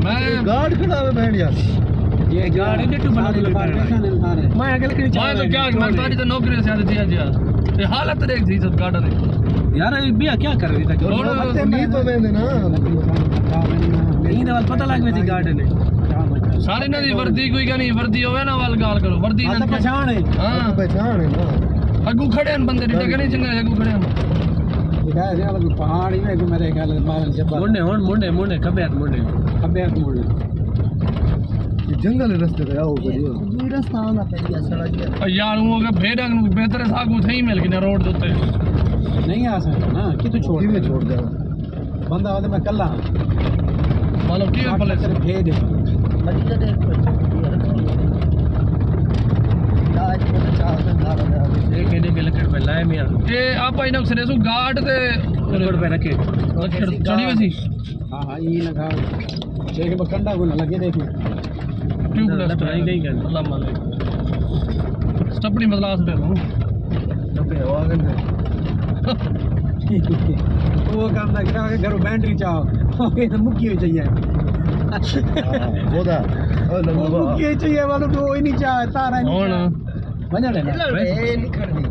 मैं गार्ड खड़ा है बैठ यार ये गाड़ी ने टू बना मैं अगले के मैं तो क्या मैं तारी तो नौकरी से दिया दिया ये हालत देख थी सब गाड़ा ने यार भैया क्या कर रही था नहीं तो वेंदे ना नहीं ना पता लग गई थी गाड़ी ने सारी नदी वर्दी कोई का नहीं वर्दी होवे ना वाल गाल करो वर्दी ना पहचान है हां पहचान है ना अगू खड़े हैं बंदे डिटे नहीं चंगा अगू खड़े हैं पहाड़ी में मेरे ख्याल मारन जब मुंडे मुंडे खबे मुंडे जंगल रास्ते पे आओ बढ़िया कोई रास्ता आना पड़ेगा सड़क यार वो के भेड़क नु बेहतर सागू थई मिल के रोड दे उत्ते नहीं आ सकता ना कि तू छोड़ किवे छोड़ दे बंदा आदे मैं कल्ला मतलब की पले सिर्फ भेद बड़ी जगह आज को चाह से धारा एक एने के लकड़ पे लाए मियां ये आप इनक से सु गार्ड ते लकड़ पे रखे चढ़ी वसी हां ये लगा देख बकंडा को ना लगे देख ट्यूबलेस नहीं गई गल अल्लाह मालिक स्टपनी बदला से हूं ओके वागन वो काम ना करा के घरों बैटरी चाहो ओके मुक्की हो चाहिए बोदा ओ लंबा मुक्की हो चाहिए वालों को ही नहीं चाह तारा नहीं कौन बना लेना ए लिखड़ दी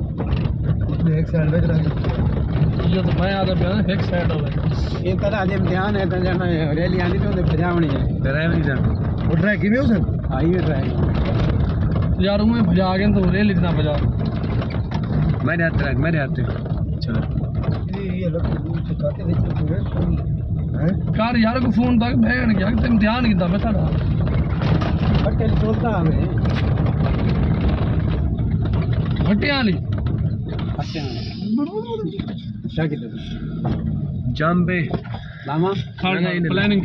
एक साइड में रख ये तो मैं आधा पे एक साइड हो गया ये तरह दे ध्यान है तो जाना रैली आनी तो बजावनी है ड्राइवर जा वो ट्रैक किवे उसन हाईवे ड्राइव यार मैं भजा गए तो रेल इतना बजा मेरे हाथ चलो ये लोग दूर से काटे हुए पूरे हैं कार यार को फोन तक बहन क्या तुम ध्यान किदा मैं सारा पटेल बोलता हमें हटिया ली अच्छा क्या किधर जाम्बे लामा प्लानिंग